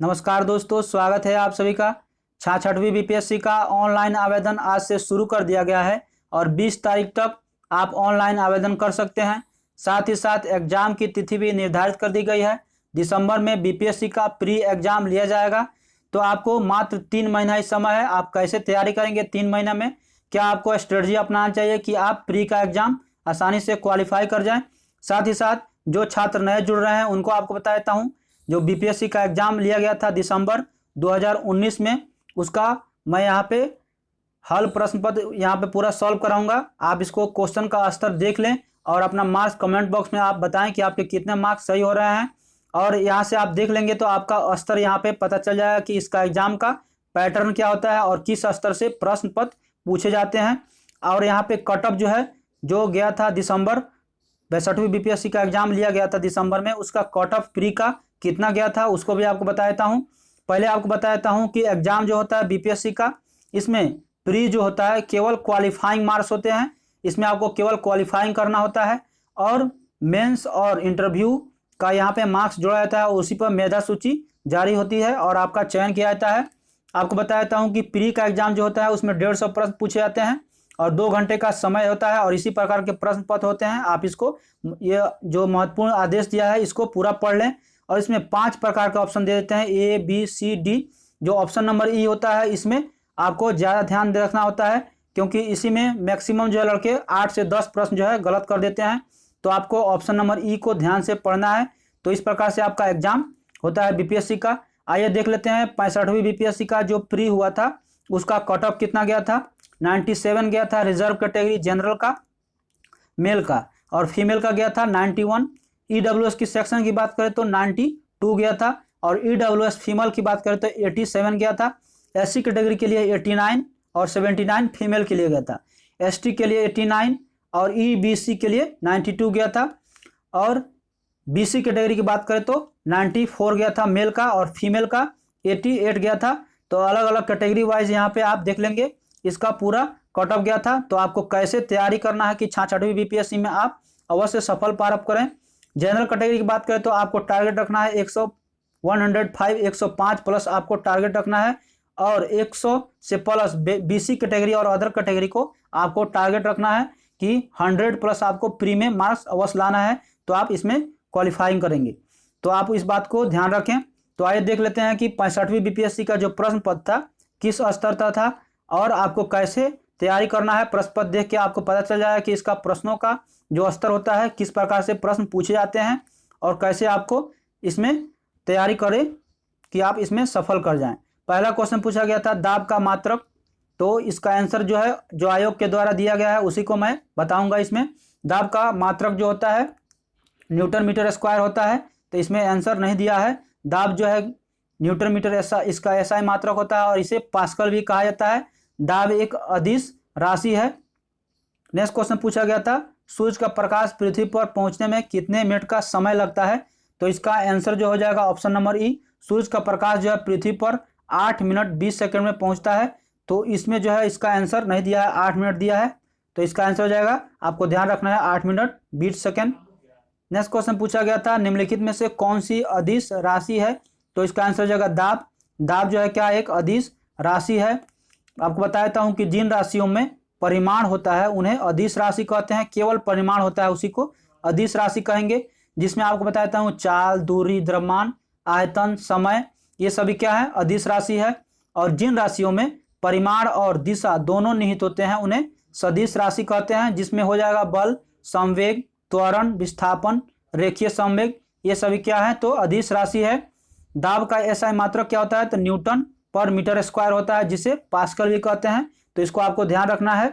नमस्कार दोस्तों, स्वागत है आप सभी का। 6वीं बीपीएससी का ऑनलाइन आवेदन आज से शुरू कर दिया गया है और 20 तारीख तक आप ऑनलाइन आवेदन कर सकते हैं। साथ ही साथ एग्ज़ाम की तिथि भी निर्धारित कर दी गई है। दिसंबर में बीपीएससी का प्री एग्ज़ाम लिया जाएगा, तो आपको मात्र 3 महीना ही समय है। आप कैसे तैयारी करेंगे 3 महीना में, क्या आपको स्ट्रेटजी अपनाना चाहिए कि आप प्री का एग्ज़ाम आसानी से क्वालिफाई कर जाएँ। साथ ही साथ जो छात्र नए जुड़ रहे हैं उनको आपको बता देता हूँ, जो बीपीएससी का एग्ज़ाम लिया गया था दिसंबर 2019 में, उसका मैं यहाँ पे हल प्रश्न पत्र यहाँ पे पूरा सॉल्व कराऊंगा। आप इसको क्वेश्चन का स्तर देख लें और अपना मार्क्स कमेंट बॉक्स में आप बताएं कि आपके कितने मार्क्स सही हो रहे हैं। और यहाँ से आप देख लेंगे तो आपका स्तर यहाँ पे पता चल जाएगा कि इसका एग्ज़ाम का पैटर्न क्या होता है और किस स्तर से प्रश्न पत्र पूछे जाते हैं। और यहाँ पे कट ऑफ जो है, जो गया था दिसंबर 62वीं बीपीएससी का एग्ज़ाम लिया गया था दिसंबर में, उसका कट ऑफ प्री का कितना गया था उसको भी आपको बता देता हूँ। पहले आपको बता देता हूँ कि एग्ज़ाम जो होता है बीपीएससी का, इसमें प्री जो होता है केवल क्वालिफाइंग मार्क्स होते हैं। इसमें आपको केवल क्वालिफाइंग करना होता है और मेंस और इंटरव्यू का यहाँ पे मार्क्स जोड़ा जाता है, उसी पर मेधा सूची जारी होती है और आपका चयन किया जाता है। आपको बता देता हूँ कि प्री का एग्ज़ाम जो होता है उसमें 150 प्रश्न पूछे जाते हैं और 2 घंटे का समय होता है और इसी प्रकार के प्रश्न पत्र होते हैं। आप इसको, ये जो महत्वपूर्ण आदेश दिया है इसको पूरा पढ़ लें। और इसमें 5 प्रकार का ऑप्शन दे देते हैं, ए बी सी डी। जो ऑप्शन नंबर ई होता है इसमें आपको ज़्यादा ध्यान दे रखना होता है, क्योंकि इसी में मैक्सिमम जो है लड़के 8 से 10 प्रश्न जो है गलत कर देते हैं। तो आपको ऑप्शन नंबर ई को ध्यान से पढ़ना है। तो इस प्रकार से आपका एग्ज़ाम होता है बीपीएससी का। आइए देख लेते हैं 65वीं बीपीएससी का जो प्री हुआ था उसका कट ऑफ कितना गया था। 97 गया था रिजर्व कैटेगरी जनरल का मेल का, और फीमेल का गया था 91। ईडब्ल्यूएस की सेक्शन की बात करें तो 92 गया था, और ईडब्ल्यूएस फीमेल की बात करें तो 87 गया था। एससी कैटेगरी के लिए 89 और 79 फीमेल के लिए गया था। एसटी के लिए 89 और ईबीसी के लिए 92 गया था। और बीसी कैटेगरी की बात करें तो 94 गया था मेल का, और फीमेल का 88 गया था। तो अलग अलग कैटेगरी वाइज यहाँ पे आप देख लेंगे इसका पूरा कट ऑफ गया था। तो आपको कैसे तैयारी करना है कि 66वीं बीपीएससी में आप अवश्य सफल प्राप्त करें। जनरल कैटेगरी की बात करें तो आपको टारगेट रखना है 105 प्लस आपको टारगेट रखना है, और 100 से प्लस बीसी कैटेगरी और अदर कैटेगरी को आपको टारगेट रखना है कि 100 प्लस आपको प्री में मार्क्स अवश्य लाना है, तो आप इसमें क्वालिफाइंग करेंगे। तो आप इस बात को ध्यान रखें। तो आइए देख लेते हैं कि 65वीं बीपीएससी का जो प्रश्न पत्र था किस स्तर का था और आपको कैसे तैयारी करना है। प्रश्न पत्र देख के आपको पता चल जाएगा कि इसका प्रश्नों का जो स्तर होता है, किस प्रकार से प्रश्न पूछे जाते हैं और कैसे आपको इसमें तैयारी करें कि आप इसमें सफल कर जाएं। पहला क्वेश्चन पूछा गया था दाब का मात्रक। तो इसका आंसर जो है, जो आयोग के द्वारा दिया गया है उसी को मैं बताऊंगा। इसमें दाब का मात्रक जो होता है न्यूटन मीटर स्क्वायर होता है, तो इसमें आंसर नहीं दिया है। दाब जो है न्यूटन मीटर ऐसा इसका ऐसा ही मात्रक होता है और इसे पास्कल भी कहा जाता है। दाब एक अदिश राशि है। नेक्स्ट क्वेश्चन पूछा गया था सूर्य का प्रकाश पृथ्वी पर पहुंचने में कितने मिनट का समय लगता है। तो इसका आंसर जो हो जाएगा ऑप्शन नंबर ई। सूर्य का प्रकाश जो है पृथ्वी पर 8 मिनट 20 सेकंड में पहुंचता है। तो इसमें जो है इसका आंसर नहीं दिया है, 8 मिनट दिया है। तो इसका आंसर हो जाएगा, आपको ध्यान रखना है, 8 मिनट 20 सेकंड। नेक्स्ट क्वेश्चन पूछा गया था निम्नलिखित में से कौन सी अदिश राशि है। तो इसका आंसर हो जाएगा दाब। दाब जो है क्या, एक अदिश राशि है। आपको बता देता हूँ कि जिन राशियों में परिमाण होता है उन्हें अदिश राशि कहते हैं। केवल परिमाण होता है उसी को अदिश राशि कहेंगे। जिसमें आपको बताता हूँ चाल, दूरी, द्रव्यमान, आयतन, समय, ये सभी क्या है, अदिश राशि है। और जिन राशियों में परिमाण और दिशा दोनों निहित होते हैं उन्हें सदिश राशि कहते हैं। जिसमें हो जाएगा बल, संवेग, त्वरण, विस्थापन, रेखीय संवेग, ये सभी क्या है, तो अदिश राशि है। दाब का ऐसा मात्रक क्या होता है, तो न्यूटन पर मीटर स्क्वायर होता है, जिसे पास्कल भी कहते हैं। तो इसको आपको ध्यान रखना है।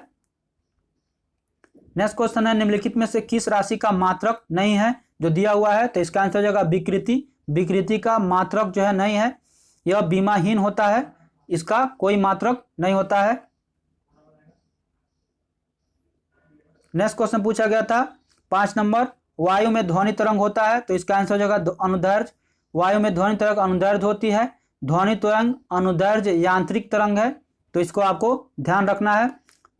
नेक्स्ट क्वेश्चन है निम्नलिखित में से किस राशि का मात्रक नहीं है जो दिया हुआ है। तो इसका आंसर हो जाएगा विकृति। विकृति का मात्रक जो है नहीं है, यह बीमाहीन होता है, इसका कोई मात्रक नहीं होता है। नेक्स्ट क्वेश्चन पूछा गया था 5 नंबर, वायु में ध्वनि तरंग होता है। तो इसका आंसर हो जाएगा अनुदैर्ध्य। वायु में ध्वनि तरंग अनुदैर्ध्य होती है। ध्वनि तरंग अनुदैर्ध्य यांत्रिक तरंग है, तो इसको आपको ध्यान रखना है।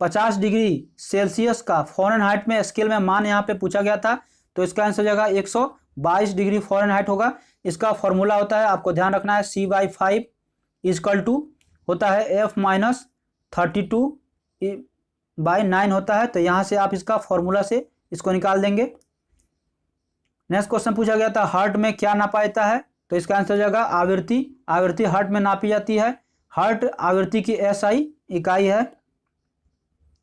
50 डिग्री सेल्सियस का फ़ारेनहाइट में स्केल में मान यहाँ पे पूछा गया था। तो इसका आंसर हो जाएगा 122 डिग्री फ़ारेनहाइट होगा। इसका फॉर्मूला होता है, आपको ध्यान रखना है, C/5 इजकल टू होता है F-32/9 होता है। तो यहाँ से आप इसका फॉर्मूला से इसको निकाल देंगे। नेक्स्ट क्वेश्चन पूछा गया था हर्ट में क्या नापा जाता है, तो इसका आंसर हो जाएगा आवृत्ति। आवृत्ति हर्ट में नापी जाती है। हर्ट आवृत्ति की SI इकाई है।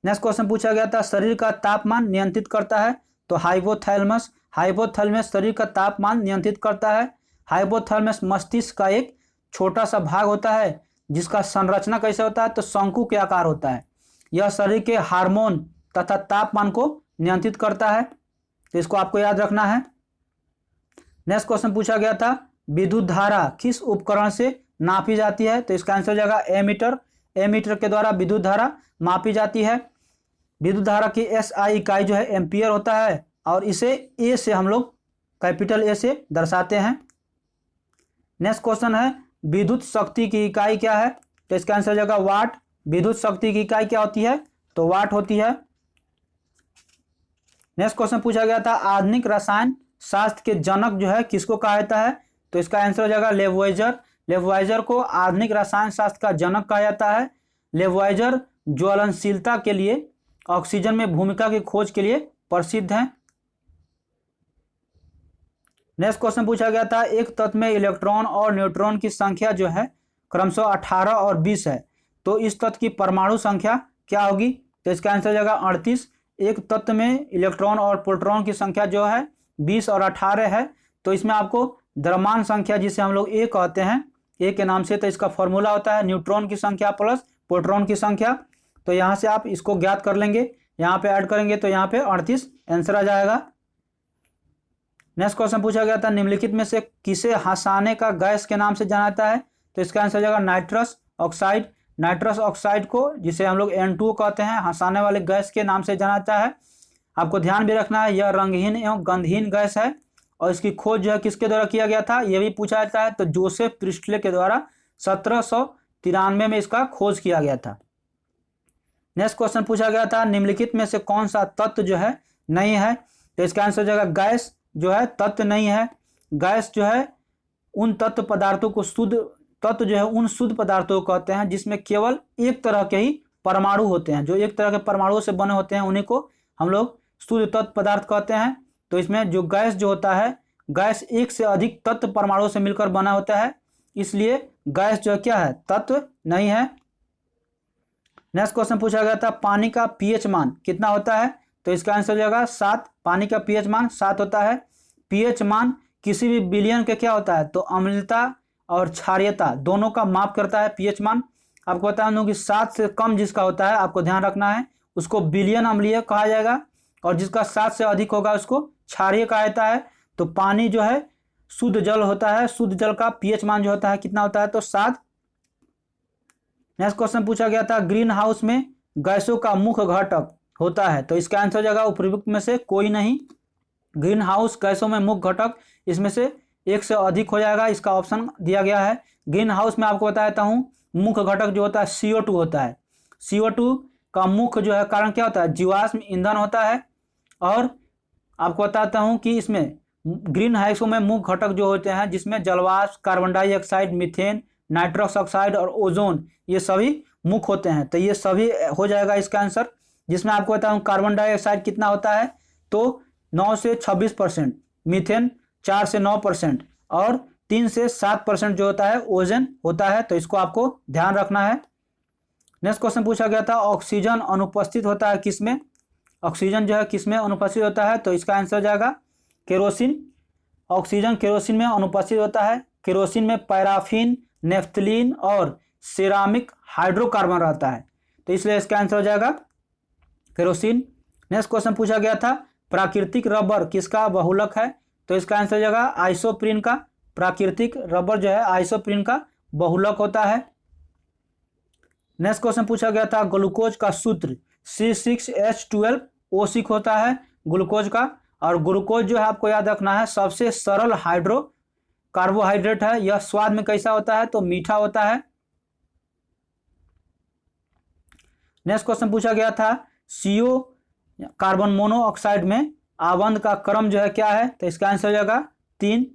नेक्स्ट क्वेश्चन पूछा गया था शरीर का तापमान नियंत्रित करता है, तो हाइपोथैलेमस। हाइपोथैलेमस शरीर का तापमान नियंत्रित करता है। हाइपोथैलेमस मस्तिष्क का एक छोटा सा भाग होता है जिसका संरचना कैसे होता है, तो शंकु के आकार होता है। यह शरीर के हार्मोन तथा तापमान को नियंत्रित करता है, तो इसको आपको याद रखना है। नेक्स्ट क्वेश्चन पूछा गया था विद्युत धारा किस उपकरण से नापी जाती है, तो इसका आंसर हो जाएगा एमीटर। एमीटर के द्वारा विद्युत धारा मापी जाती है। विद्युत धारा की SI इकाई जो है एम्पियर होता है और इसे ए से हम लोग कैपिटल ए से दर्शाते हैं। नेक्स्ट क्वेश्चन है विद्युत शक्ति की इकाई क्या है, तो इसका आंसर हो जाएगा वाट। विद्युत शक्ति की इकाई क्या होती है, तो वाट होती है। नेक्स्ट क्वेश्चन पूछा गया था आधुनिक रसायन शास्त्र के जनक जो है किसको कहा जाता है, तो इसका आंसर हो जाएगा लेवोइजर। लेवोइजर को आधुनिक रसायन शास्त्र का जनक कहा जाता है। लेवोइजर ज्वलनशीलता के लिए, ऑक्सीजन में भूमिका की खोज के लिए प्रसिद्ध हैं। नेक्स्ट क्वेश्चन पूछा गया था एक तत्व में इलेक्ट्रॉन और न्यूट्रॉन की संख्या जो है क्रमशः 18 और 20 है, तो इस तत्व की परमाणु संख्या क्या होगी, तो इसका आंसर हो जाएगा 38। एक तत्व में इलेक्ट्रॉन और प्रोटॉन की संख्या जो है 20 और 18 है, तो इसमें आपको द्रव्यमान संख्या जिसे हम लोग ए कहते हैं, ए के नाम से, तो इसका फॉर्मूला होता है न्यूट्रॉन की संख्या प्लस प्रोटॉन की संख्या। तो यहाँ से आप इसको ज्ञात कर लेंगे, यहाँ पे ऐड करेंगे तो यहाँ पे 38 आंसर आ जाएगा। नेक्स्ट क्वेश्चन पूछा गया था निम्नलिखित में से किसे हंसाने का गैस के नाम से जाना जाता है, तो इसका आंसर हो जाएगा नाइट्रस ऑक्साइड। नाइट्रस ऑक्साइड को जिसे हम लोग N2O कहते हैं, हंसाने वाले गैस के नाम से जाना जाता है। आपको ध्यान भी रखना है यह रंगहीन एवं गंधहीन गैस है और इसकी खोज जो है किसके द्वारा किया गया था, यह भी पूछा जाता है, तो जोसेफ प्रिस्टले के द्वारा 1793 में इसका खोज किया गया था। नेक्स्ट क्वेश्चन पूछा गया था निम्नलिखित में से कौन सा तत्व जो है नहीं है, तो इसका आंसर हो जाएगा गैस जो है तत्व नहीं है। गैस जो है उन तत्व पदार्थों को शुद्ध तत्व जो है उन शुद्ध पदार्थों को कहते हैं जिसमें केवल एक तरह के ही परमाणु होते हैं। जो एक तरह के परमाणुओं से बने होते हैं उन्हीं को हम लोग शुद्ध तत्व पदार्थ कहते हैं। तो इसमें जो गैस जो होता है, गैस एक से अधिक तत्व परमाणुओं से मिलकर बना होता है, इसलिए गैस जो क्या है, तत्व नहीं है। नेक्स्ट क्वेश्चन पूछा गया था पानी का pH मान कितना होता है, तो इसका आंसर हो जाएगा 7। पानी का pH मान 7 होता है। pH मान किसी भी विलयन के क्या होता है, तो अम्लता और क्षारीयता दोनों का माप करता है pH मान। आपको बता दूं कि 7 से कम जिसका होता है, आपको ध्यान रखना है, उसको विलयन अम्लीय कहा जाएगा और जिसका 7 से अधिक होगा उसको क्षारीय कहा जाता है। तो पानी जो है शुद्ध जल होता है, शुद्ध जल का pH मान जो होता है कितना होता है, तो 7। नेक्स्ट क्वेश्चन पूछा गया था ग्रीन हाउस में गैसों का मुख्य घटक होता है, तो इसका आंसर हो जाएगा उपयुक्त में से कोई नहीं। ग्रीन हाउस गैसों में मुख्य घटक इसमें से एक से अधिक हो जाएगा, इसका ऑप्शन दिया गया है। ग्रीन हाउस में आपको बता देता हूँ मुख्य घटक जो होता है CO2 होता है। CO2 का मुख्य जो है कारण क्या होता है, जीवाश्म ईंधन होता है। और आपको बताता हूँ कि इसमें ग्रीन हाउसों में मुख्य घटक जो होते हैं जिसमें जलवाष्प, carbon dioxide, methane, nitrous oxide और ओजोन, ये सभी मुख्य होते हैं। तो ये सभी हो जाएगा इसका आंसर। जिसमें आपको बताऊँ कार्बन डाइऑक्साइड कितना होता है, तो 9 से 26%, मीथेन 4 से 9% और 3 से 7% जो होता है ओजोन होता है। तो इसको आपको ध्यान रखना है। नेक्स्ट क्वेश्चन पूछा गया था ऑक्सीजन अनुपस्थित होता है किसमें, ऑक्सीजन जो है किसमें अनुपस्थित होता है, तो इसका आंसर हो जाएगा केरोसिन। ऑक्सीजन केरोसिन में अनुपस्थित होता है। केरोसिन में पैराफिन, नेफ्थलीन और सिरामिक हाइड्रोकार्बन रहता है, तो इसलिए इसका आंसर हो जाएगा केरोसिन। नेक्स्ट क्वेश्चन पूछा गया था प्राकृतिक रबर किसका बहुलक है, तो इसका आंसर हो जाएगा आइसोप्रीन का। प्राकृतिक रबर जो है आइसोप्रीन का बहुलक होता है। नेक्स्ट क्वेश्चन पूछा गया था ग्लूकोज का सूत्र C6H12O6 होता है ग्लूकोज का। और ग्लूकोज जो है आपको याद रखना है सबसे सरल हाइड्रो कार्बोहाइड्रेट है। यह स्वाद में कैसा होता है, तो मीठा होता है। नेक्स्ट क्वेश्चन पूछा गया था CO कार्बन मोनोऑक्साइड में आबंध का क्रम जो है क्या है, तो इसका आंसर हो जाएगा 3।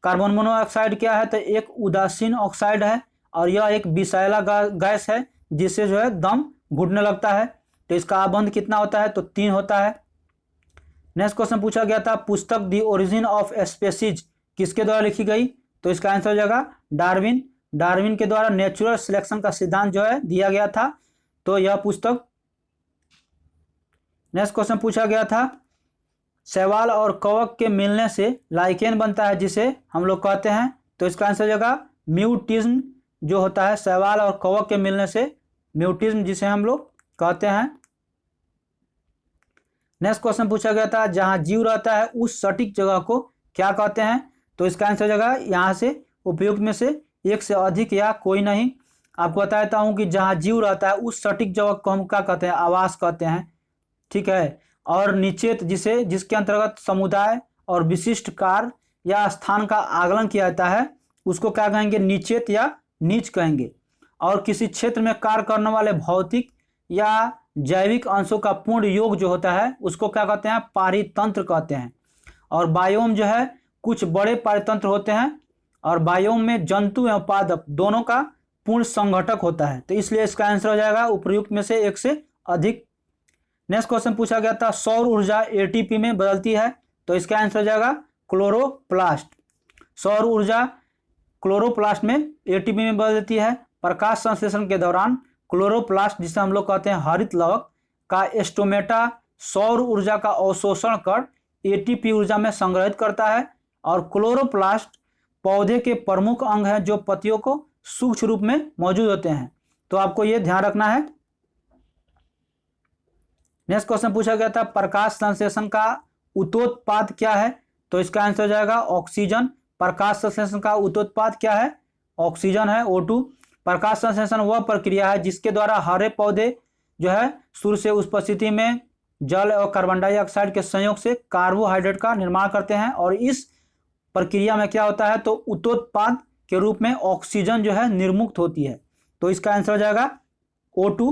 कार्बन मोनोऑक्साइड क्या है, तो एक उदासीन ऑक्साइड है और यह एक विषैला गैस है जिससे जो है दम घुटने लगता है। तो इसका आबंध कितना होता है, तो 3 होता है। नेक्स्ट क्वेश्चन पूछा गया था, पुस्तक द ओरिजिन ऑफ स्पेसीज किसके द्वारा लिखी गई, तो इसका आंसर हो जाएगा डार्विन। डार्विन के द्वारा नेचुरल सिलेक्शन का सिद्धांत जो है दिया गया था, तो यह पुस्तक। नेक्स्ट क्वेश्चन पूछा गया था, शैवाल और कवक के मिलने से लाइकेन बनता है जिसे हम लोग कहते हैं, तो इसका आंसर हो जाएगा म्यूटिज्म जो होता है, शैवाल और कवक के मिलने से म्यूटिज्म जिसे हम लोग कहते हैं। नेक्स्ट क्वेश्चन पूछा गया था, जहां जीव रहता है उस सटीक जगह को क्या कहते हैं, तो इसका आंसर हो जाएगा यहाँ से उपयुक्त में से एक से अधिक या कोई नहीं। आपको बता देता हूँ कि जहाँ जीव रहता है उस सटीक जगह को हम क्या कहते हैं, आवास कहते हैं, ठीक है। और निश्चित जिसके अंतर्गत समुदाय और विशिष्ट कार्य या स्थान का आकलन किया जाता है उसको क्या कहेंगे, निश्चित या नीच कहेंगे। और किसी क्षेत्र में कार्य करने वाले भौतिक या जैविक अंशों का पूर्ण योग जो होता है उसको क्या कहते हैं, पारितंत्र कहते हैं। और बायोम जो है कुछ बड़े पारितंत्र होते हैं और बायोम में जंतु एवं पादप दोनों का पूर्ण संघटक होता है, तो इसलिए इसका आंसर हो जाएगा उपयुक्त में से एक से अधिक। नेक्स्ट क्वेश्चन पूछा गया था, सौर ऊर्जा एटीपी में बदलती है, तो इसका आंसर हो जाएगा क्लोरोप्लास्ट। सौर ऊर्जा क्लोरोप्लास्ट में एटीपी में बदलती है। प्रकाश संश्लेषण के दौरान क्लोरोप्लास्ट जिसे हम लोग कहते हैं हरित लवक का स्टोमेटा सौर ऊर्जा का अवशोषण कर एटीपी ऊर्जा में संग्रहित करता है। और क्लोरोप्लास्ट पौधे के प्रमुख अंग हैं जो पत्तियों को सूक्ष्म रूप में मौजूद होते हैं, तो आपको ये ध्यान रखना है। नेक्स्ट क्वेश्चन पूछा गया था, प्रकाश संश्लेषण का उतोत्पाद क्या है, तो इसका आंसर हो जाएगा ऑक्सीजन। प्रकाश संश्लेषण का उतोत्पाद क्या है, ऑक्सीजन है, O2। प्रकाश संश्लेषण वह प्रक्रिया है जिसके द्वारा हरे पौधे जो है शुरू से उस परिस्थिति में जल और कार्बन डाइऑक्साइड के संयोग से कार्बोहाइड्रेट का निर्माण करते हैं और इस प्रक्रिया में क्या होता है, तो उतोत्पाद के रूप में ऑक्सीजन जो है निर्मुक्त होती है, तो इसका आंसर हो जाएगा O2।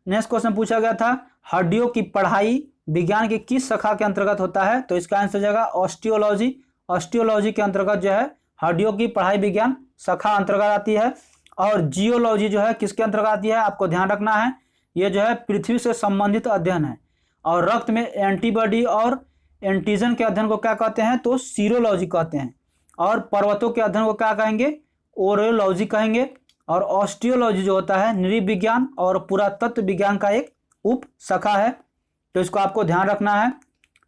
नेक्स्ट क्वेश्चन पूछा गया था, हड्डियों की पढ़ाई विज्ञान की किस शाखा के अंतर्गत होता है, तो इसका आंसर हो जाएगा ऑस्टियोलॉजी। ऑस्टियोलॉजी के अंतर्गत जो है हड्डियों की पढ़ाई विज्ञान शाखा अंतर्गत आती है। और जियोलॉजी जो है किसके अंतर्गत आती है, आपको ध्यान रखना है, ये जो है पृथ्वी से संबंधित अध्ययन है। और रक्त में एंटीबॉडी और एंटीजन के अध्ययन को क्या कहते हैं, तो सीरोलॉजी कहते हैं। और पर्वतों के अध्ययन को क्या कहेंगे, ओरेलॉजी कहेंगे। और ऑस्टियोलॉजी जो होता है नृविज्ञान और पुरातत्व विज्ञान का एक उप शाखा है, तो इसको आपको ध्यान रखना है।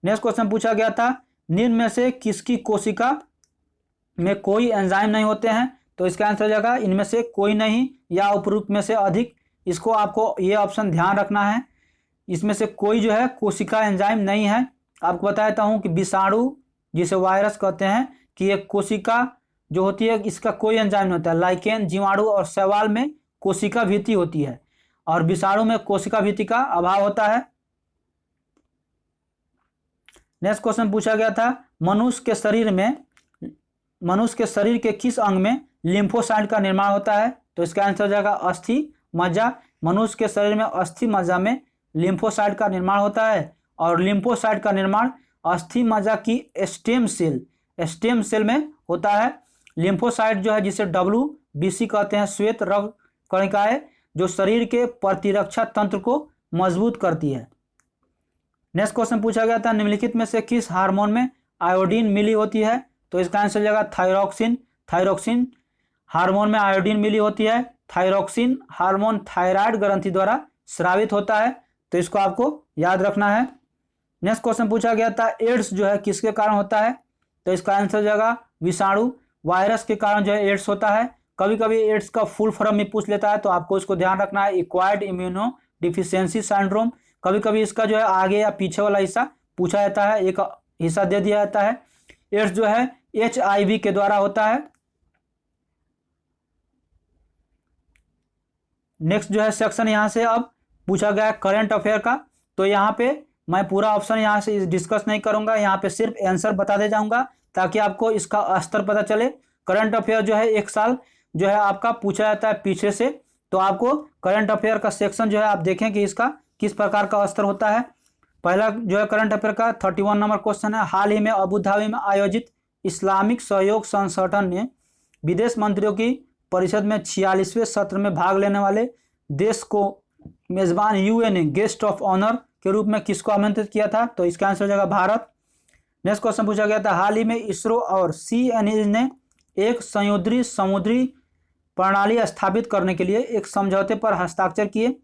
नेक्स्ट क्वेश्चन पूछा गया था, निम्न में से किसकी कोशिका में कोई एंजाइम नहीं होते हैं, तो इसका आंसर हो जाएगा इनमें से कोई नहीं या उपयुक्त में से अधिक। इसको आपको ये ऑप्शन ध्यान रखना है, इसमें से कोई जो है कोशिका एंजाइम नहीं है। आपको बताता हूँ कि विषाणु जिसे वायरस कहते हैं कि एक कोशिका जो होती है इसका कोई एंजाइम नहीं होता है। लाइकेन, जीवाणु और शैवाल में कोशिका भित्ति होती है और विषाणु में कोशिका भित्ति का अभाव होता है। नेक्स्ट क्वेश्चन पूछा गया था, मनुष्य के शरीर के किस अंग में लिम्फोसाइट का निर्माण होता है, तो इसका आंसर हो जाएगा अस्थि मज्जा। मनुष्य के शरीर में अस्थि मज्जा में लिम्फोसाइट का निर्माण होता है और लिम्फोसाइट का निर्माण अस्थि मज्जा की स्टेम सेल में होता है। लिम्फोसाइट जो है जिसे WBC कहते हैं, श्वेत रक्त कणिकाएं जो शरीर के प्रतिरक्षा तंत्र को मजबूत करती है। नेक्स्ट क्वेश्चन पूछा गया था, निम्नलिखित में से किस हार्मोन में आयोडीन मिली होती है, तो इसका आंसर हो जाएगा थायरॉक्सिन हार्मोन में आयोडीन मिली होती है। थायरॉक्सिन हार्मोन थायराइड ग्रंथि द्वारा स्रावित होता है, तो इसको आपको याद रखना है। नेक्स्ट क्वेश्चन पूछा गया था, एड्स जो है किसके कारण होता है, तो इसका आंसर हो जाएगा विषाणु वायरस के कारण जो है एड्स होता है। कभी कभी एड्स का फुल फॉर्म भी पूछ लेता है, तो आपको इसको ध्यान रखना है, एक्वायर्ड इम्यूनो डिफिशियंसी सिंड्रोम। कभी कभी इसका जो है आगे या पीछे वाला हिस्सा पूछा जाता है, एक हिस्सा दे दिया जाता है। एड्स जो है HIV के द्वारा होता है। नेक्स्ट जो है सेक्शन यहाँ से अब पूछा गया करंट अफेयर का, तो यहाँ पे मैं पूरा ऑप्शन यहाँ से डिस्कस नहीं करूंगा, यहाँ पे सिर्फ आंसर बता दे जाऊंगा ताकि आपको इसका स्तर पता चले। करंट अफेयर जो है एक साल जो है आपका पूछा जाता है पीछे से, तो आपको करंट अफेयर का सेक्शन जो है आप देखें कि इसका किस प्रकार का स्तर होता है। पहला जो है करंट अफेयर का 31 नंबर क्वेश्चन है, हाल ही में अबू धाबी में आयोजित इस्लामिक सहयोग संगठन ने विदेश मंत्रियों की परिषद में 46वें सत्र में भाग लेने वाले देश को मेजबान यूएन ने गेस्ट ऑफ ऑनर के रूप में किसको आमंत्रित किया था? तो इसका आंसर हो जाएगा भारत। नेक्स्ट क्वेश्चन पूछा गया था, हाल ही में इसरो और CNES ने एक संयोजी समुद्री प्रणाली स्थापित करने के लिए एक समझौते पर हस्ताक्षर किए।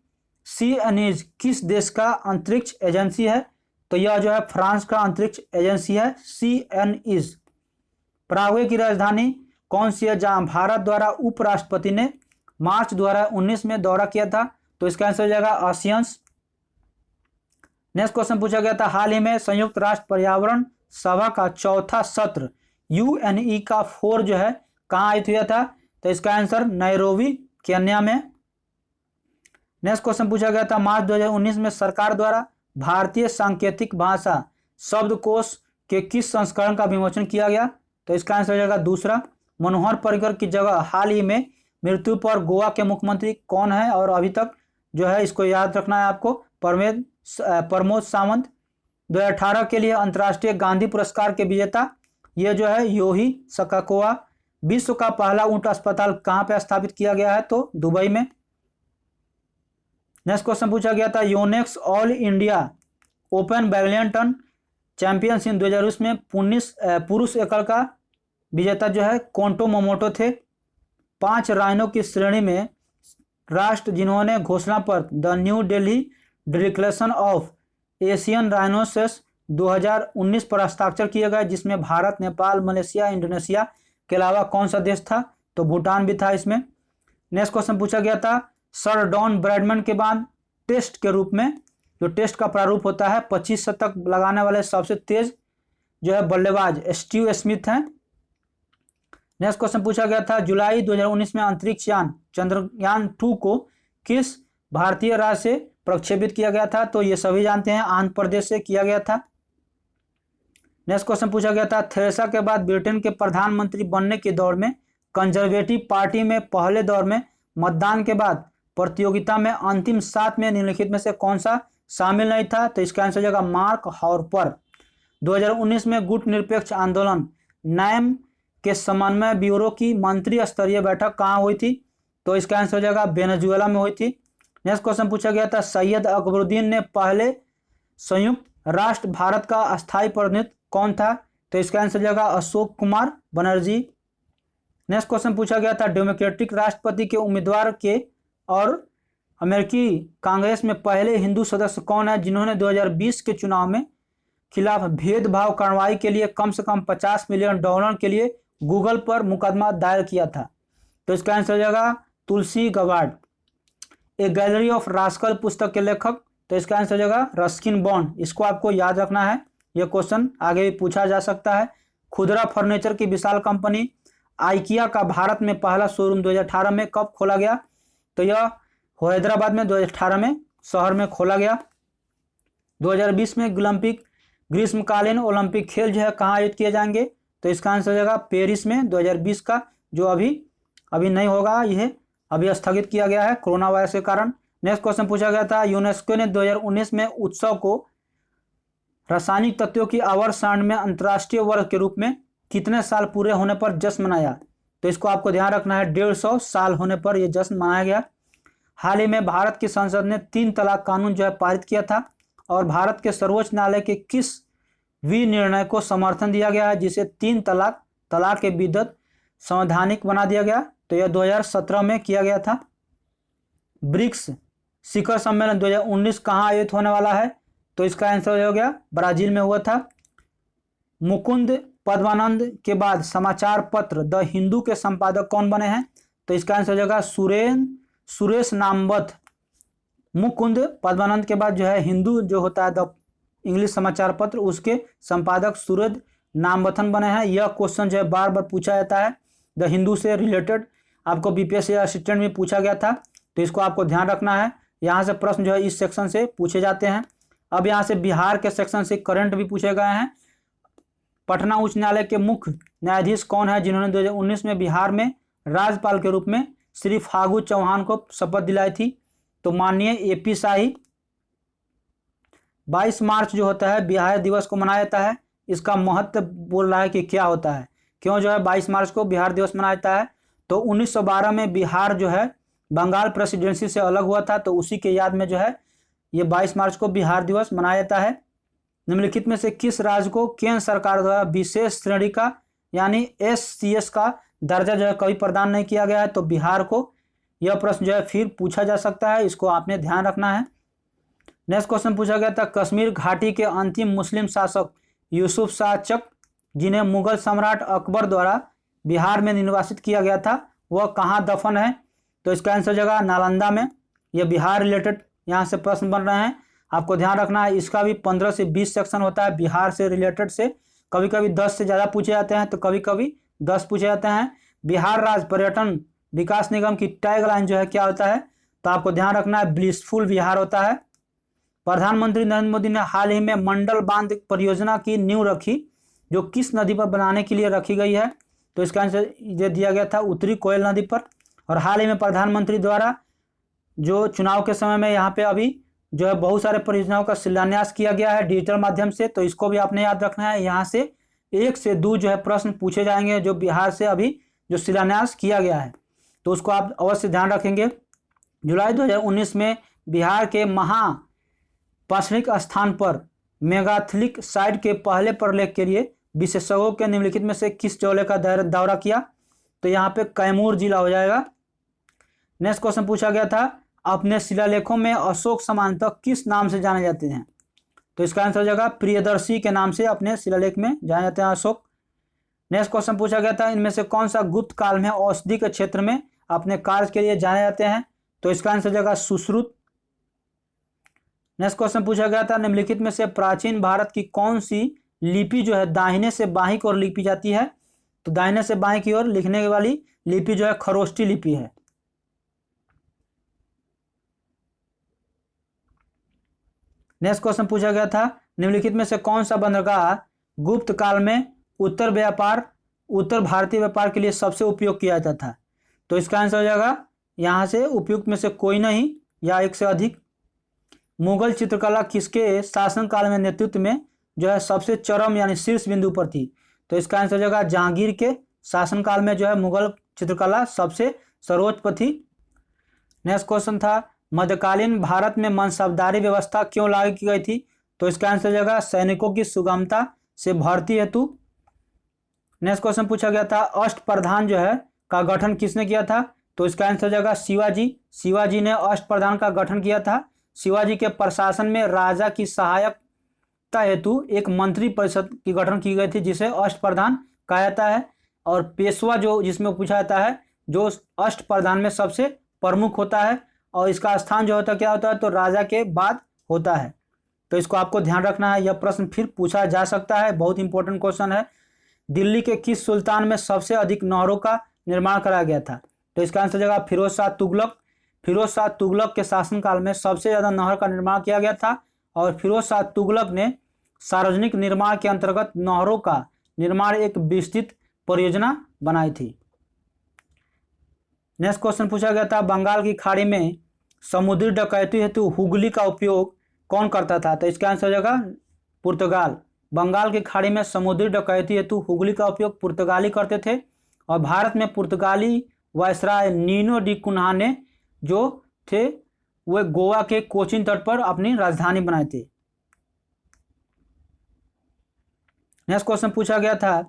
CNES किस देश का अंतरिक्ष एजेंसी है? तो यह जो है फ्रांस का अंतरिक्ष एजेंसी है CNES। पराग्वे की राजधानी कौन सी है जहां भारत द्वारा उपराष्ट्रपति ने मार्च 2019 में दौरा किया था? तो इसका आंसर हो जाएगा एशियंस। नेक्स्ट क्वेश्चन पूछा गया था, हाल ही में संयुक्त राष्ट्र पर्यावरण सभा का चौथा सत्र UNE का 4 जो है कहाँ आयोजित हुआ था? तो इसका आंसर नैरोबी केन्या में। नेक्स्ट क्वेश्चन पूछा गया था, मार्च 2019 में सरकार द्वारा भारतीय सांकेतिक भाषा शब्दकोश के किस संस्करण का विमोचन किया गया? तो इसका आंसर हो जाएगा दूसरा। मनोहर पर्रिकर की जगह हाल ही में मृत्यु पर गोवा के मुख्यमंत्री कौन है? और अभी तक जो है इसको याद रखना है आपको, प्रमोद सावंत। 2018 के लिए अंतर्राष्ट्रीय गांधी पुरस्कार के विजेता ये जो है योही सकाकोवा। विश्व का पहला ऊंट अस्पताल कहाँ पे स्थापित किया गया है? तो दुबई में। नेक्स्ट क्वेश्चन पूछा गया था, Yonex all India open badminton championship 2020 में पुरुष एकल का विजेता जो है कोंटो मोमोटो थे। 5 राइनो की श्रेणी में राष्ट्र जिन्होंने घोषणा पर the new Delhi declaration of Asian rhinoceros 2019 पर हस्ताक्षर किए गए, जिसमें भारत, नेपाल, मलेशिया, इंडोनेशिया के अलावा कौन सा देश था? तो भूटान भी था इसमें। नेक्स्ट क्वेश्चन पूछा गया था, सर डॉन ब्रैडमैन के बाद टेस्ट के रूप में जो टेस्ट का प्रारूप होता है 25 शतक लगाने वाले सबसे तेज जो है बल्लेबाज स्टीव स्मिथ हैं। नेक्स्ट क्वेश्चन पूछा गया था, जुलाई 2019 में अंतरिक्ष यान चंद्रयान 2 को किस भारतीय राज्य से प्रक्षेपित किया गया था? तो ये सभी जानते हैं, आंध्र प्रदेश से किया गया था। नेक्स्ट क्वेश्चन पूछा गया था, थेरेसा के बाद ब्रिटेन के प्रधानमंत्री बनने की दौड़ में कंजर्वेटिव पार्टी में पहले दौर में मतदान के बाद प्रतियोगिता में अंतिम 7 में निम्नलिखित में से कौन सा शामिल नहीं था? तो इसका आंसर हो जाएगा मार्क हार्पर। 2019 में गुट निरपेक्ष आंदोलन नैम के समन्वय ब्यूरो की मंत्री स्तरीय बैठक कहाँ हुई थी? तो इसका आंसर हो जाएगा वेनेजुएला में हुई थी। नेक्स्ट क्वेश्चन पूछा गया था, सैयद अकबरुद्दीन ने पहले संयुक्त राष्ट्र भारत का अस्थायी प्रतिनिधि कौन था? तो इसका आंसर हो जाएगा अशोक कुमार बनर्जी। नेक्स्ट क्वेश्चन पूछा गया था, डेमोक्रेटिक राष्ट्रपति के उम्मीदवार के और अमेरिकी कांग्रेस में पहले हिंदू सदस्य कौन है जिन्होंने 2020 के चुनाव में खिलाफ भेदभाव कार्रवाई के लिए कम से कम $50 मिलियन के लिए गूगल पर मुकदमा दायर किया था? तो इसका आंसर हो जाएगा Tulsi Gabbard. A gallery of rascal पुस्तक के लेखक? तो इसका आंसर हो जाएगा रस्किन बॉन्ड। इसको आपको याद रखना है, यह क्वेश्चन आगे भी पूछा जा सकता है। खुदरा फर्नीचर की विशाल कंपनी आइकिया का भारत में पहला शोरूम 2018 में कब खोला गया? तो यह हैदराबाद में 2018 में शहर में खोला गया। 2020 में ओलंपिक ग्रीष्मकालीन ओलंपिक खेल जो है कहाँ आयोजित किए जाएंगे? तो इसका आंसर हो जाएगा पेरिस में 2020 का, जो अभी नहीं होगा, यह अभी स्थगित किया गया है कोरोना वायरस के कारण। नेक्स्ट क्वेश्चन पूछा गया था, यूनेस्को ने 2019 में उत्सव को रासायनिक तत्वों की आवर्त सारणी में अंतर्राष्ट्रीय वर्ष के रूप में कितने साल पूरे होने पर जश्न मनाया? तो इसको आपको ध्यान रखना है, 150 साल होने पर यह जश्न मनाया गया। हाल ही में भारत की संसद ने 3 तलाक कानून जो है पारित किया था, और भारत के सर्वोच्च न्यायालय के किस निर्णय को समर्थन दिया गया है जिसे 3 तलाक के विद्युत संवैधानिक बना दिया गया? तो यह 2017 में किया गया था। ब्रिक्स शिखर सम्मेलन 2019 कहाँ आयोजित होने वाला है? तो इसका आंसर हो गया ब्राजील में हुआ था। मुकुंद पद्मानंद के बाद समाचार पत्र द हिंदू के संपादक कौन बने हैं? तो इसका आंसर हो जाएगा सुरेश नामवत। मुकुंद पद्मानंद के बाद जो है हिंदू जो होता है द इंग्लिश समाचार पत्र, उसके संपादक सूरज नामवथन बने हैं। यह क्वेश्चन जो है बार बार पूछा जाता है, द हिंदू से रिलेटेड आपको बीपीएससी असिस्टेंट में पूछा गया था, तो इसको आपको ध्यान रखना है। यहाँ से प्रश्न जो है इस सेक्शन से पूछे जाते हैं। अब यहाँ से बिहार के सेक्शन से करंट भी पूछे गए हैं। पटना उच्च न्यायालय के मुख्य न्यायाधीश कौन है जिन्होंने 2019 में बिहार में राज्यपाल के रूप में श्री फागू चौहान को शपथ दिलाई थी? तो माननीय एपी शाही। 22 मार्च जो होता है बिहार दिवस को मनाया जाता है इसका महत्व बोल रहा है कि क्या होता है, क्यों जो है 22 मार्च को बिहार दिवस मनाया जाता है। तो 1912 में बिहार जो है बंगाल प्रेसिडेंसी से अलग हुआ था, तो उसी के याद में जो है ये 22 मार्च को बिहार दिवस मनाया जाता है। निम्नलिखित में से किस राज्य को केंद्र सरकार द्वारा विशेष श्रेणी का यानी SCS का दर्जा जो है कभी प्रदान नहीं किया गया है? तो बिहार को यह प्रश्न जो है फिर पूछा जा सकता है, इसको आपने ध्यान रखना है। नेक्स्ट क्वेश्चन पूछा गया था, कश्मीर घाटी के अंतिम मुस्लिम शासक यूसुफ शाह चक, जिन्हें मुगल सम्राट अकबर द्वारा बिहार में निर्वासित किया गया था, वह कहाँ दफन है? तो इसका आंसर जगह नालंदा में। यह बिहार रिलेटेड यहाँ से प्रश्न बन रहे हैं, आपको ध्यान रखना है। इसका भी 15 से 20 सेक्शन होता है बिहार से रिलेटेड से, कभी कभी 10 से ज़्यादा पूछे जाते हैं, तो कभी कभी 10 पूछे जाते हैं। बिहार राज्य पर्यटन विकास निगम की टैगलाइन जो है क्या होता है? तो आपको ध्यान रखना है, ब्लिसफुल बिहार होता है। प्रधानमंत्री नरेंद्र मोदी ने हाल ही में मंडल बांध परियोजना की नींव रखी, जो किस नदी पर बनाने के लिए रखी गई है? तो इसका आंसर ये दिया गया था उत्तरी कोयल नदी पर। और हाल ही में प्रधानमंत्री द्वारा जो चुनाव के समय में यहाँ पे अभी जो है बहुत सारे परियोजनाओं का शिलान्यास किया गया है डिजिटल माध्यम से, तो इसको भी आपने याद रखना है। यहाँ से 1 से 2 जो है प्रश्न पूछे जाएंगे जो बिहार से अभी जो शिलान्यास किया गया है, तो उसको आप अवश्य ध्यान रखेंगे। जुलाई 2019 में बिहार के महापाषाणिक स्थान पर मेगालिथिक साइट के पहले प्रलेख के लिए विशेषज्ञों के निम्नलिखित में से किस जिले का दौरा किया? तो यहाँ पे कैमूर जिला हो जाएगा। नेक्स्ट क्वेश्चन पूछा गया था, अपने शिलालेखों में अशोक सामंत किस नाम से जाने जाते हैं? तो इसका आंसर हो जाएगा प्रियदर्शी के नाम से अपने शिलालेख में जाने जाते हैं अशोक। नेक्स्ट क्वेश्चन पूछा गया था, इनमें से कौन सा गुप्त काल में औषधि के क्षेत्र में अपने कार्य के लिए जाने जाते हैं? तो इसका आंसर हो जाएगा सुश्रुत। नेक्स्ट क्वेश्चन पूछा गया था, निम्नलिखित में से प्राचीन भारत की कौन सी लिपि जो है दाहिने से बाईं की ओर लिखी जाती है? तो दाहिने से बाईं की ओर लिखने वाली लिपि जो है खरोष्टी लिपि है। नेक्स्ट क्वेश्चन पूछा गया था, निम्नलिखित में से कौन सा बंदरगाह गुप्त काल में उत्तर भारतीय व्यापार के लिए सबसे उपयोग किया जाता था? तो इसका आंसर हो जाएगा यहाँ से उपयुक्त में से कोई नहीं या एक से अधिक। मुगल चित्रकला किसके शासनकाल में नेतृत्व में जो है सबसे चरम यानी शीर्ष बिंदु पर थी? तो इसका आंसर हो जाएगा जहांगीर के शासनकाल में जो है मुगल चित्रकला सबसे सर्वोच्च पर थी। नेक्स्ट क्वेश्चन था, मध्यकालीन भारत में मनसबदारी व्यवस्था क्यों लागू की गई थी? तो इसका आंसर हो जाएगा सैनिकों की सुगमता से भर्ती हेतु। नेक्स्ट क्वेश्चन पूछा गया था, अष्टप्रधान जो है का गठन किसने किया था? तो इसका आंसर हो जाएगा शिवाजी ने अष्टप्रधान का गठन किया था। शिवाजी के प्रशासन में राजा की सहायता हेतु एक मंत्री परिषद की गठन की गई थी, जिसे अष्टप्रधान कहा जाता है। और पेशवा जो जिसमें पूछा जाता है जो अष्टप्रधान में सबसे प्रमुख होता है, और इसका स्थान जो होता क्या होता है? तो राजा के बाद होता है। तो इसको आपको ध्यान रखना है, यह प्रश्न फिर पूछा जा सकता है, बहुत इंपॉर्टेंट क्वेश्चन है। दिल्ली के किस सुल्तान में सबसे अधिक नहरों का निर्माण कराया गया था? तो इसका आंसर जगह फिरोज शाह तुगलक के शासनकाल में सबसे ज़्यादा नहर का निर्माण किया गया था, और फिरोज शाह तुगलक ने सार्वजनिक निर्माण के अंतर्गत नहरों का निर्माण एक विस्तृत परियोजना बनाई थी। नेक्स्ट क्वेश्चन पूछा गया था, बंगाल की खाड़ी में समुद्री डकैती हेतु हुगली का उपयोग कौन करता था? तो इसका आंसर हो जाएगा पुर्तगाल। बंगाल की खाड़ी में समुद्री डकैती हेतु हुगली का उपयोग पुर्तगाली करते थे, और भारत में पुर्तगाली वायसराय नीनो डी कुन्हा ने जो थे वे गोवा के कोचीन तट पर अपनी राजधानी बनाए थे। नेक्स्ट क्वेश्चन पूछा गया था,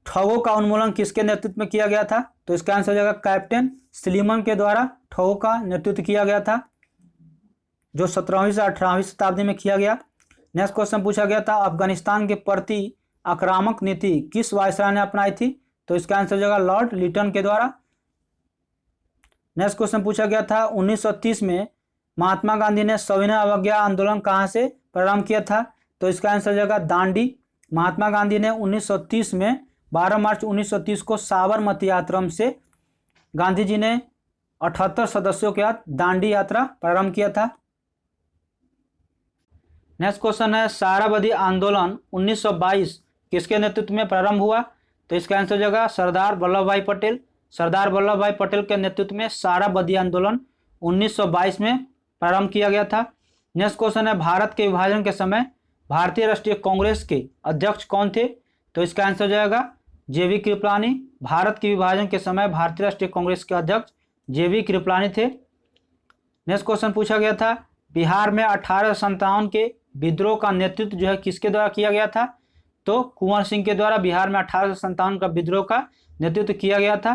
ठगों का उन्मूलन किसके नेतृत्व में किया गया था? तो इसका आंसर हो जाएगा कैप्टन स्लीमन के द्वारा ठगों का नेतृत्व किया गया था, जो 17वीं से 18वीं शताब्दी में किया गया। नेक्स्ट क्वेश्चन पूछा गया था, अफगानिस्तान के प्रति आक्रामक नीति किस वायसराय ने अपनाई थी? तो इसका आंसर हो जाएगा लॉर्ड लिटन के द्वारा। नेक्स्ट क्वेश्चन पूछा गया था, 1930 में महात्मा गांधी ने सविनय अवज्ञा आंदोलन कहाँ से प्रारंभ किया था? तो इसका आंसर हो जाएगा दांडी। महात्मा गांधी ने 1930 में 12 मार्च 1930 को साबरमती आश्रम से गांधी जी ने 78 सदस्यों के साथ दांडी यात्रा प्रारंभ किया था। नेक्स्ट क्वेश्चन है, सारावधी आंदोलन 1922 किसके नेतृत्व में प्रारंभ हुआ? तो इसका आंसर हो जाएगा सरदार वल्लभ भाई पटेल। सरदार वल्लभ भाई पटेल के नेतृत्व में सारावधी आंदोलन 1922 में प्रारंभ किया गया था। नेक्स्ट क्वेश्चन है, भारत के विभाजन के समय भारतीय राष्ट्रीय कांग्रेस के अध्यक्ष कौन थे? तो इसका आंसर हो जाएगा जेवी कृपलानी। भारत के विभाजन के समय भारतीय राष्ट्रीय कांग्रेस के अध्यक्ष जेवी कृपलानी थे। नेक्स्ट क्वेश्चन पूछा गया था, बिहार में 1857 के विद्रोह का नेतृत्व जो है किसके द्वारा किया गया था? तो कुंवर सिंह के द्वारा बिहार में 1857 का विद्रोह का नेतृत्व किया गया था।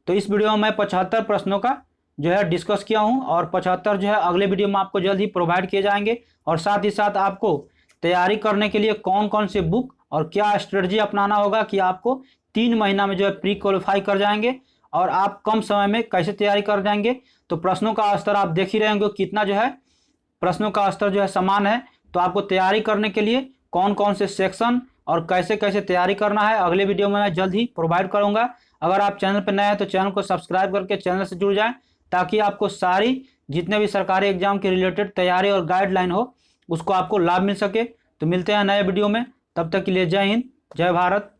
तो इस वीडियो में मैं 75 प्रश्नों का जो है डिस्कस किया हूं और 75 जो है अगले वीडियो में आपको जल्द ही प्रोवाइड किए जाएंगे। और साथ ही साथ आपको तैयारी करने के लिए कौन कौन से बुक और क्या स्ट्रेटजी अपनाना होगा कि आपको 3 महीना में जो है प्री क्वालिफाई कर जाएंगे और आप कम समय में कैसे तैयारी कर जाएंगे। तो प्रश्नों का स्तर आप देख ही रहे होंगे कितना जो है प्रश्नों का स्तर जो है समान है। तो आपको तैयारी करने के लिए कौन कौन से सेक्शन और कैसे कैसे तैयारी करना है अगले वीडियो में मैं जल्द ही प्रोवाइड करूंगा। अगर आप चैनल पर नए हैं तो चैनल को सब्सक्राइब करके चैनल से जुड़ जाएं ताकि आपको सारी जितने भी सरकारी एग्जाम के रिलेटेड तैयारी और गाइडलाइन हो उसको आपको लाभ मिल सके। तो मिलते हैं नए वीडियो में, तब तक के लिए जय हिंद, जय भारत।